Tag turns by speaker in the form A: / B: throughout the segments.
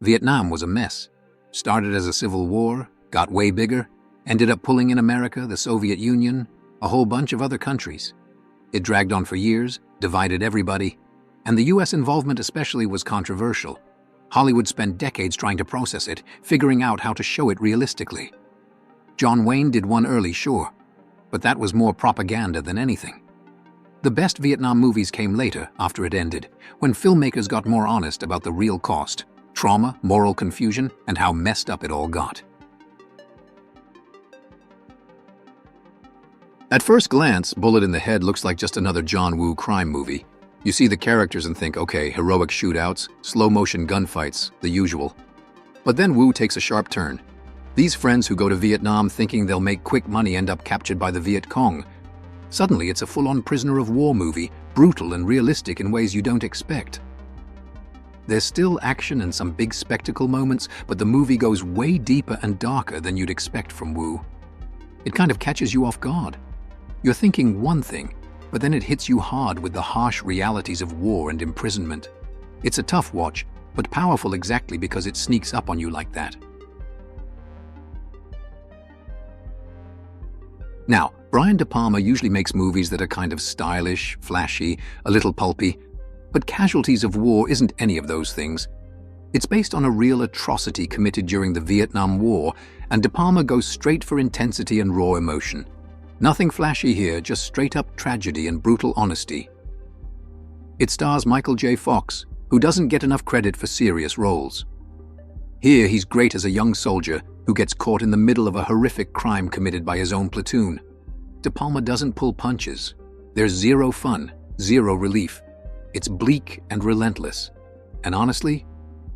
A: Vietnam was a mess. Started as a civil war, got way bigger, ended up pulling in America, the Soviet Union, a whole bunch of other countries. It dragged on for years, divided everybody, and the US involvement especially was controversial. Hollywood spent decades trying to process it, figuring out how to show it realistically. John Wayne did one early, sure, but that was more propaganda than anything. The best Vietnam movies came later, after it ended, when filmmakers got more honest about the real cost, trauma, moral confusion, and how messed up it all got. At first glance, Bullet in the Head looks like just another John Woo crime movie. You see the characters and think, okay, heroic shootouts, slow-motion gunfights, the usual. But then Woo takes a sharp turn. These friends who go to Vietnam thinking they'll make quick money end up captured by the Viet Cong. Suddenly, it's a full-on prisoner of war movie, brutal and realistic in ways you don't expect. There's still action and some big spectacle moments, but the movie goes way deeper and darker than you'd expect from Woo. It kind of catches you off guard. You're thinking one thing, but then it hits you hard with the harsh realities of war and imprisonment. It's a tough watch, but powerful exactly because it sneaks up on you like that. Now, Brian De Palma usually makes movies that are kind of stylish, flashy, a little pulpy, but Casualties of War isn't any of those things. It's based on a real atrocity committed during the Vietnam War, and De Palma goes straight for intensity and raw emotion. Nothing flashy here, just straight-up tragedy and brutal honesty. It stars Michael J. Fox, who doesn't get enough credit for serious roles. Here, he's great as a young soldier who gets caught in the middle of a horrific crime committed by his own platoon. De Palma doesn't pull punches. There's zero fun, zero relief. It's bleak and relentless. And honestly,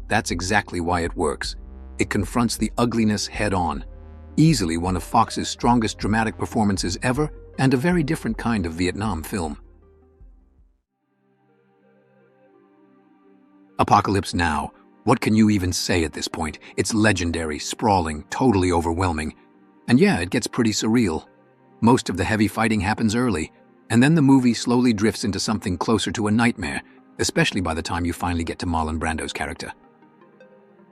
A: that's exactly why it works. It confronts the ugliness head-on. Easily one of Fox's strongest dramatic performances ever, and a very different kind of Vietnam film. Apocalypse Now. What can you even say at this point? It's legendary, sprawling, totally overwhelming. And yeah, it gets pretty surreal. Most of the heavy fighting happens early, and then the movie slowly drifts into something closer to a nightmare, especially by the time you finally get to Marlon Brando's character.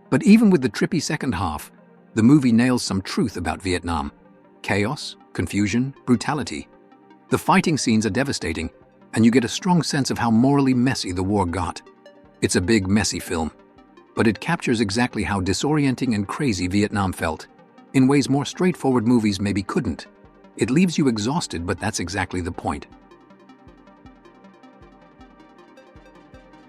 A: But even with the trippy second half, the movie nails some truth about Vietnam. Chaos, confusion, brutality. The fighting scenes are devastating, and you get a strong sense of how morally messy the war got. It's a big, messy film, but it captures exactly how disorienting and crazy Vietnam felt, in ways more straightforward movies maybe couldn't. It leaves you exhausted, but that's exactly the point.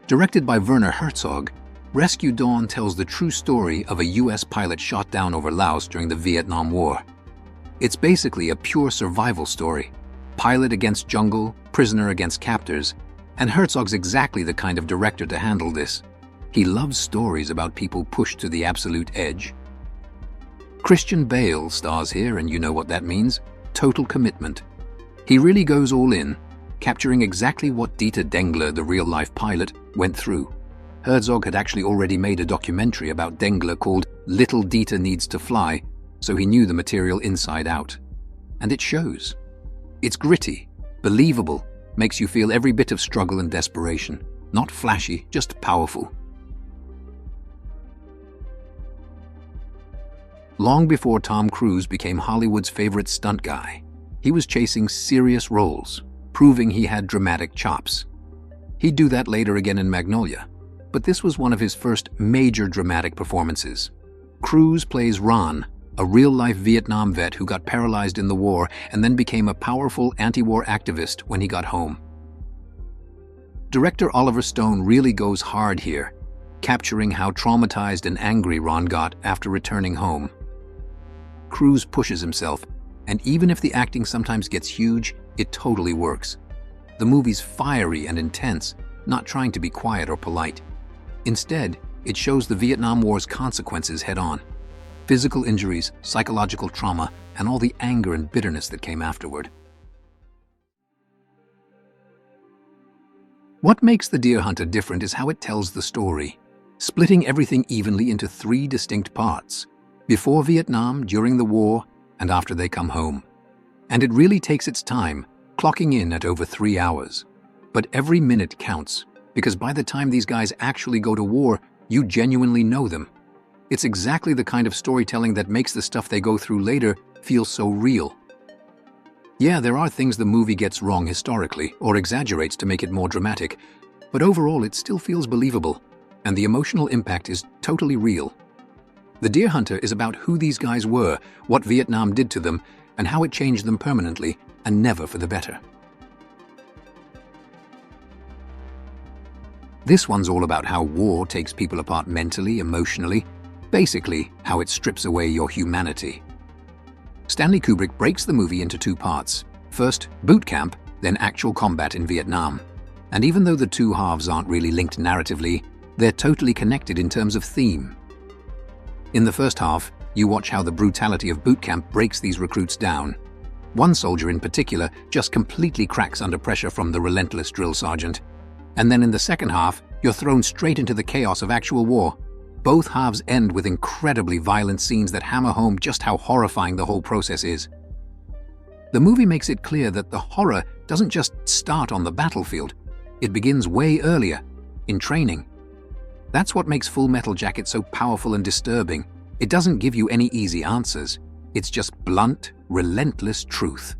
A: Directed by Werner Herzog, Rescue Dawn tells the true story of a US pilot shot down over Laos during the Vietnam War. It's basically a pure survival story. Pilot against jungle, prisoner against captors, and Herzog's exactly the kind of director to handle this. He loves stories about people pushed to the absolute edge. Christian Bale stars here, and you know what that means. Total commitment. He really goes all in, capturing exactly what Dieter Dengler, the real-life pilot, went through. Herzog had actually already made a documentary about Dengler called Little Dieter Needs to Fly, so he knew the material inside out. And it shows. It's gritty, believable, makes you feel every bit of struggle and desperation. Not flashy, just powerful. Long before Tom Cruise became Hollywood's favorite stunt guy, he was chasing serious roles, proving he had dramatic chops. He'd do that later again in Magnolia, but this was one of his first major dramatic performances. Cruise plays Ron, a real-life Vietnam vet who got paralyzed in the war and then became a powerful anti-war activist when he got home. Director Oliver Stone really goes hard here, capturing how traumatized and angry Ron got after returning home. Cruise pushes himself, and even if the acting sometimes gets huge, it totally works. The movie's fiery and intense, not trying to be quiet or polite. Instead, it shows the Vietnam War's consequences head-on. Physical injuries, psychological trauma, and all the anger and bitterness that came afterward. What makes The Deer Hunter different is how it tells the story, splitting everything evenly into 3 distinct parts: before Vietnam, during the war, and after they come home. And it really takes its time, clocking in at over 3 hours. But every minute counts, because by the time these guys actually go to war, you genuinely know them, It's exactly the kind of storytelling that makes the stuff they go through later feel so real. Yeah, there are things the movie gets wrong historically or exaggerates to make it more dramatic, but overall it still feels believable, and the emotional impact is totally real. The Deer Hunter is about who these guys were, what Vietnam did to them, and how it changed them permanently, and never for the better. This one's all about how war takes people apart mentally, emotionally, basically how it strips away your humanity. Stanley Kubrick breaks the movie into two parts. First, boot camp, then actual combat in Vietnam. And even though the two halves aren't really linked narratively, they're totally connected in terms of theme. In the first half, you watch how the brutality of boot camp breaks these recruits down. One soldier in particular just completely cracks under pressure from the relentless drill sergeant. And then in the second half, you're thrown straight into the chaos of actual war. Both halves end with incredibly violent scenes that hammer home just how horrifying the whole process is. The movie makes it clear that the horror doesn't just start on the battlefield. It begins way earlier, in training. That's what makes Full Metal Jacket so powerful and disturbing. It doesn't give you any easy answers. It's just blunt, relentless truth.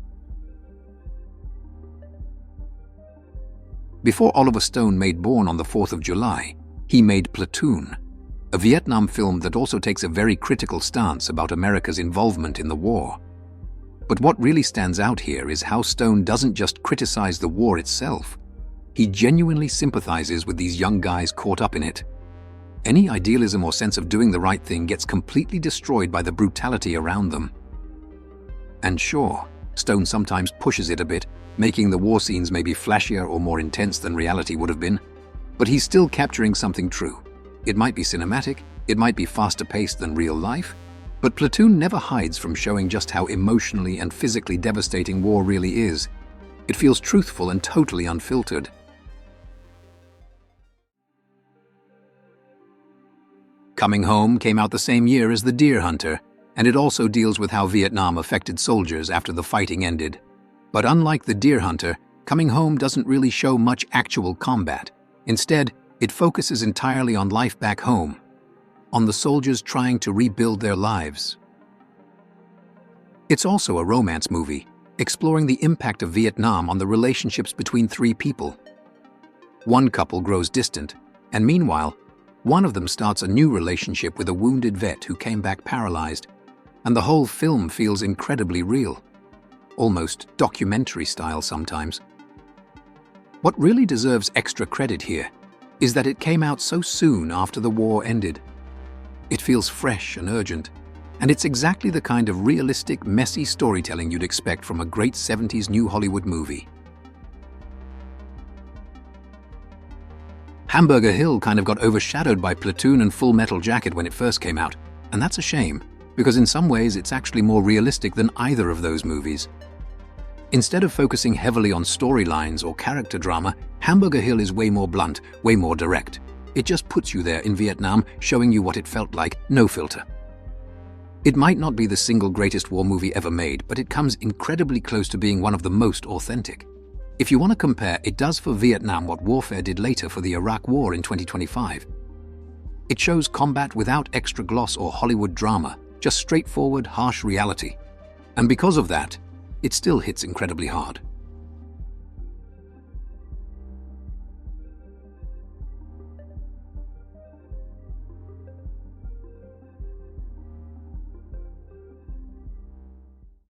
A: Before Oliver Stone made Born on the 4th of July, he made Platoon, a Vietnam film that also takes a very critical stance about America's involvement in the war. But what really stands out here is how Stone doesn't just criticize the war itself. He genuinely sympathizes with these young guys caught up in it. Any idealism or sense of doing the right thing gets completely destroyed by the brutality around them. And sure, Stone sometimes pushes it a bit, making the war scenes maybe flashier or more intense than reality would have been, but he's still capturing something true. It might be cinematic, it might be faster paced than real life, but Platoon never hides from showing just how emotionally and physically devastating war really is. It feels truthful and totally unfiltered. Coming Home came out the same year as The Deer Hunter, and it also deals with how Vietnam affected soldiers after the fighting ended. But unlike The Deer Hunter, Coming Home doesn't really show much actual combat. Instead, it focuses entirely on life back home, on the soldiers trying to rebuild their lives. It's also a romance movie, exploring the impact of Vietnam on the relationships between three people. One couple grows distant, and meanwhile, one of them starts a new relationship with a wounded vet who came back paralyzed, and the whole film feels incredibly real, almost documentary style sometimes. What really deserves extra credit here is that it came out so soon after the war ended. It feels fresh and urgent, and it's exactly the kind of realistic, messy storytelling you'd expect from a great 70s New Hollywood movie. Hamburger Hill kind of got overshadowed by Platoon and Full Metal Jacket when it first came out, and that's a shame, because in some ways it's actually more realistic than either of those movies. Instead of focusing heavily on storylines or character drama, Hamburger Hill is way more blunt, way more direct. It just puts you there in Vietnam, showing you what it felt like, no filter. It might not be the single greatest war movie ever made, but it comes incredibly close to being one of the most authentic. If you want to compare, it does for Vietnam what warfare did later for the Iraq War in 2025. It shows combat without extra gloss or Hollywood drama, just straightforward, harsh reality. And because of that, it still hits incredibly hard.